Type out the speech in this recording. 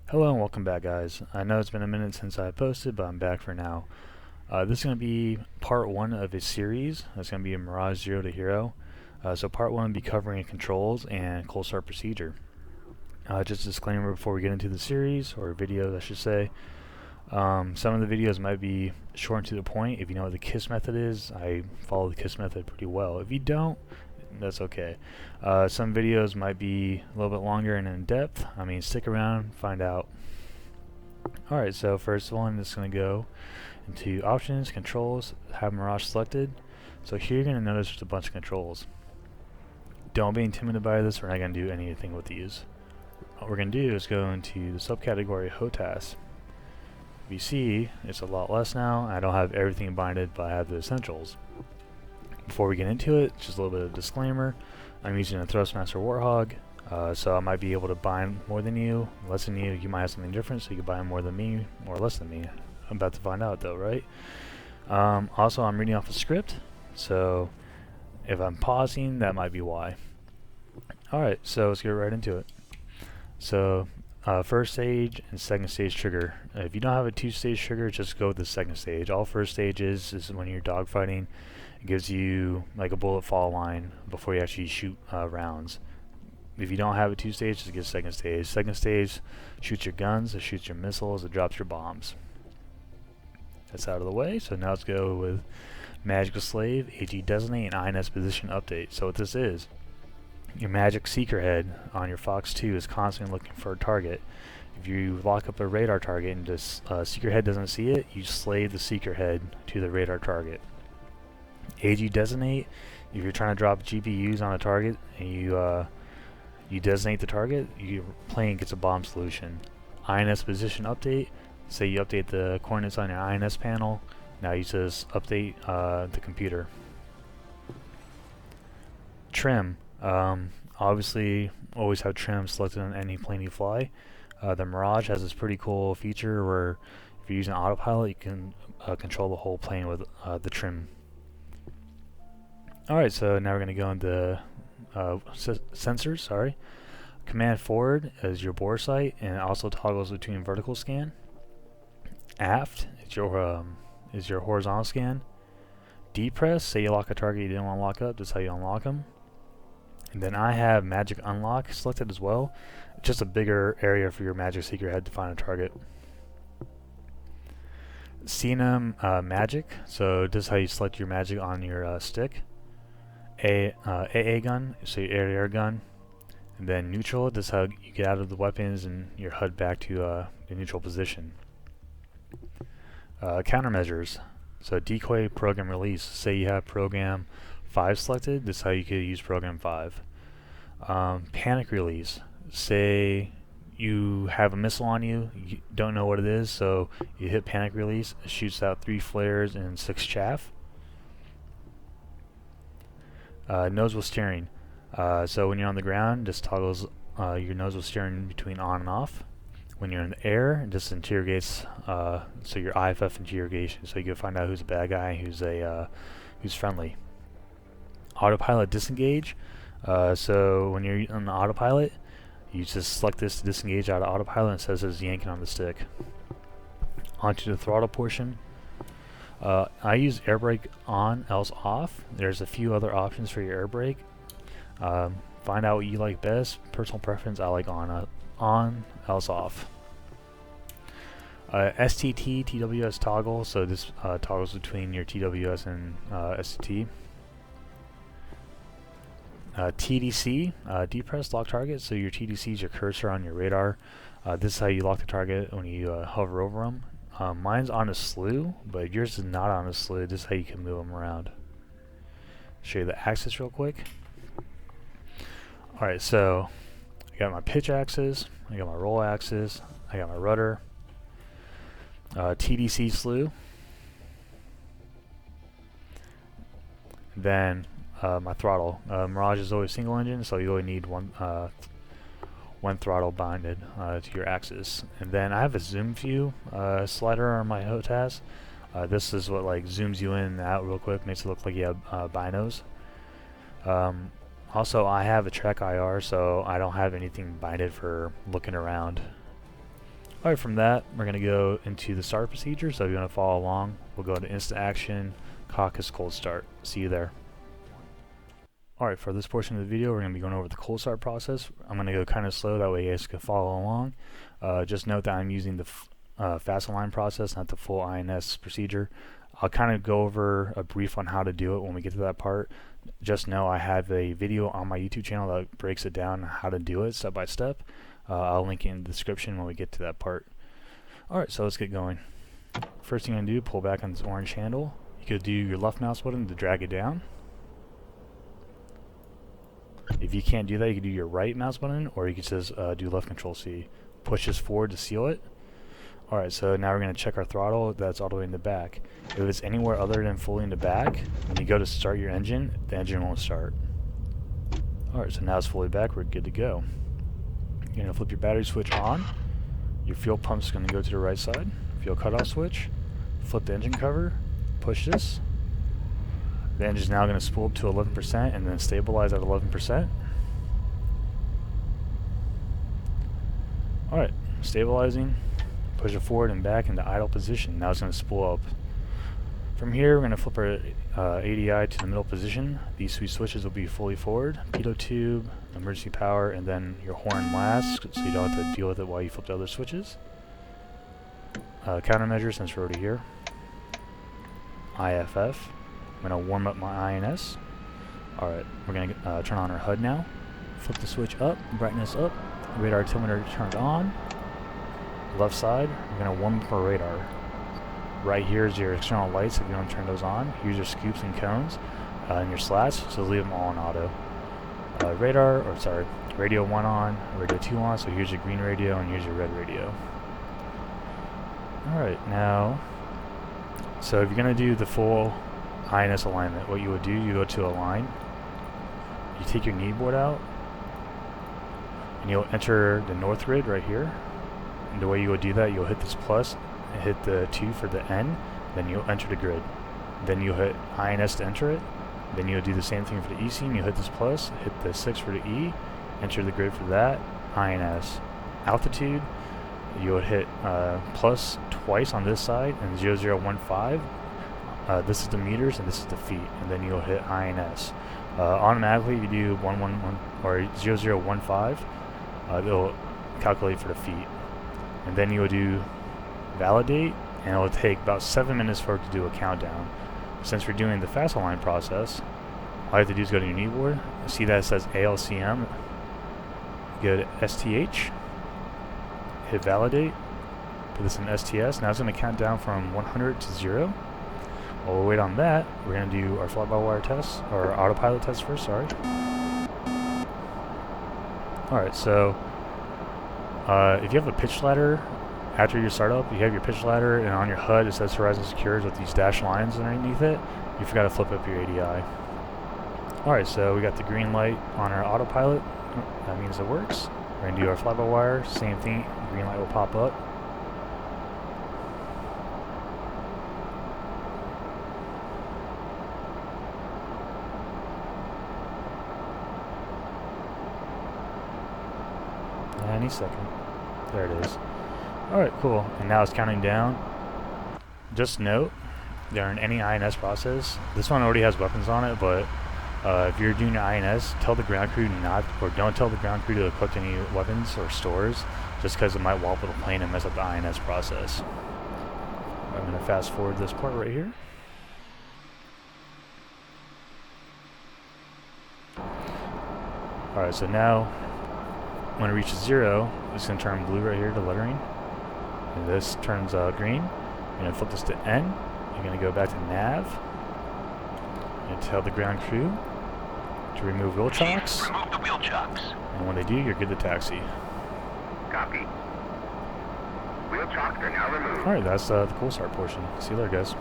Hello and welcome back, guys. I know it's been a minute since I posted, but I'm back for now. This is going to be part one of a series. It's going to be a Mirage 0 to Hero. So part one will be covering controls and cold start procedure. Just a disclaimer before we get into the series, or videos I should say. Some of the videos might be short and to the point. If you know what the KISS method is, I follow the KISS method pretty well. If you don't, that's okay. Some videos might be a little bit longer and in depth. I mean, stick around, find out. Alright, so first one is going to go into options, controls, have Mirage selected. So here you're going to notice there's a bunch of controls. Don't be intimidated by this, we're not going to do anything with these. What we're going to do is go into the subcategory HOTAS. If you see, it's a lot less now. I don't have everything binded, but I have the essentials. Before we get into it, just a little bit of disclaimer. I'm using a Thrustmaster Warthog, so I might be able to bind more than you, less than you. You might have something different, so you can bind more than me, or less than me. I'm about to find out though, right? Also, I'm reading off a script, so if I'm pausing, that might be why. Alright, so let's get right into it. So, first stage and second stage trigger. If you don't have a two-stage trigger, just go with the second stage. All first stages is when you're dogfighting. It gives you like a bullet fall line before you actually shoot rounds. If you don't have a two-stage, just get second stage. Second stage shoots your guns, it shoots your missiles, it drops your bombs. That's out of the way, so now let's go with Magical Slave, AG Designate, and INS Position Update. So what this is, your Magic Seeker Head on your Fox 2 is constantly looking for a target. If you lock up a radar target and this Seeker Head doesn't see it, you slave the Seeker Head to the radar target. AG Designate, if you're trying to drop GPUs on a target and you designate the target, your plane gets a bomb solution. INS Position Update, say you update the coordinates on your INS panel, now you just update the computer. Trim, obviously always have trim selected on any plane you fly. The Mirage has this pretty cool feature where if you're using autopilot, you can control the whole plane with the trim. Alright, so now we're going to go into sensors, sorry. Command forward is your bore sight, and it also toggles between vertical scan. Aft is your horizontal scan. Depress, say you lock a target you didn't want to lock up, that's how you unlock them. And then I have Magic Unlock selected as well. It's just a bigger area for your Magic Seeker Head to find a target. CNM Magic, so this is how you select your magic on your stick. AA gun, so your air-to-air gun. And then neutral, this is how you get out of the weapons and your HUD back to the neutral position. Countermeasures, so decoy, program, release. Say you have program 5 selected, this is how you could use program 5. Panic release, say you have a missile on you, you don't know what it is, so you hit panic release, it shoots out 3 flares and 6 chaff. Nose wheel steering, so when you're on the ground, just toggles your nose wheel steering between on and off. When you're in the air, it just interrogates, so your IFF interrogation, so you can find out who's a bad guy and who's friendly. Autopilot disengage, so when you're on the autopilot, you just select this to disengage out of autopilot, and it says it's yanking on the stick. Onto the throttle portion. I use air brake on, else off. There's a few other options for your air brake. Find out what you like best. Personal preference, I like on, else off. STT, TWS toggle, so this toggles between your TWS and STT. TDC, depress lock target, so your TDC is your cursor on your radar. This is how you lock the target when you hover over them. Mine's on a slew, but yours is not on a slew. This is how you can move them around. Show you the axis real quick. Alright, so I got my pitch axis, I got my roll axis, I got my rudder, TDC slew, then my throttle. Mirage is always single engine, so you only need one throttle binded to your axis. And then I have a zoom view slider on my HOTAS. This is what like zooms you in and out real quick, makes it look like you have binos. Also, I have a track IR, so I don't have anything binded for looking around. Alright, from that, we're going to go into the start procedure, so if you want to follow along, we'll go to instant action, caucus cold start. See you there. Alright, for this portion of the video, we're going to be going over the cold start process. I'm going to go kind of slow, that way you guys can follow along. Just note that I'm using the fast align process, not the full INS procedure. I'll kind of go over a brief on how to do it when we get to that part. Just know I have a video on my YouTube channel that breaks it down how to do it step by step. I'll link it in the description when we get to that part. Alright, so let's get going. First thing I'm going to do, pull back on this orange handle. You could do your left mouse button to drag it down. If you can't do that, you can do your right mouse button, or you can just do left control C. Push this forward to seal it. Alright, so now we're going to check our throttle. That's all the way in the back. If it's anywhere other than fully in the back, when you go to start your engine, the engine won't start. Alright, so now it's fully back, we're good to go. You're going to flip your battery switch on. Your fuel pump's going to go to the right side. Fuel cutoff switch. Flip the engine cover. Push this. The engine's now going to spool up to 11% and then stabilize at 11%. Alright, stabilizing. Push it forward and back into idle position. Now it's going to spool up. From here, we're going to flip our ADI to the middle position. These three switches will be fully forward. Pitot tube, emergency power, and then your horn last, so you don't have to deal with it while you flip the other switches. Countermeasure, since we're already here. IFF. I'm going to warm up my INS. Alright, we're going to turn on our HUD now. Flip the switch up, brightness up, radar altimeter turned on. Left side, we're going to warm up our radar. Right here is your external lights if you want to turn those on. Here's your scoops and cones and your slats, so leave them all on auto. Radio 1 on, radio 2 on, so here's your green radio and here's your red radio. Alright, now, so if you're going to do the full INS alignment, what you would do, you go to align, you take your knee board out, and you'll enter the north grid right here. And the way you would do that, you'll hit this plus, and hit the 2 for the N, then you'll enter the grid. Then you'll hit INS to enter it, then you'll do the same thing for the E seam, you'll hit this plus, hit the 6 for the E, enter the grid for that, INS. Altitude, you would hit plus twice on this side, and 0015. This is the meters and this is the feet, and then you'll hit INS. Automatically, if you do 111 or 0015, it'll calculate for the feet, and then you'll do validate, and it'll take about 7 minutes for it to do a countdown. Since we're doing the fast align process, all you have to do is go to your knee board. See that it says ALCM. Go to STH, hit validate, put this in STS. Now it's going to count down from 100 to 0. While we wait on that, we're going to do our fly-by-wire test, or autopilot test first, sorry. Alright, so if you have a pitch ladder, after your startup, you have your pitch ladder, and on your HUD it says Horizon Secured with these dashed lines underneath it. You forgot to flip up your ADI. Alright, so we got the green light on our autopilot. That means it works. We're going to do our fly-by-wire, same thing, green light will pop up. Any second. There it is. Alright, cool. And now it's counting down. Just note, during any INS process, this one already has weapons on it, but if you're doing your INS, tell the ground crew don't tell the ground crew to equip any weapons or stores, just because it might wobble the plane and mess up the INS process. I'm going to fast forward this part right here. Alright, so now when it reaches 0, it's going to turn blue right here, the lettering. And this turns green. You're going to flip this to N. You're going to go back to nav. And tell the ground crew to remove wheel chocks. Remove the wheel chocks. And when they do, you're good to taxi. Copy. Wheel chocks are now removed. Alright, that's the cool start portion. See you later, guys.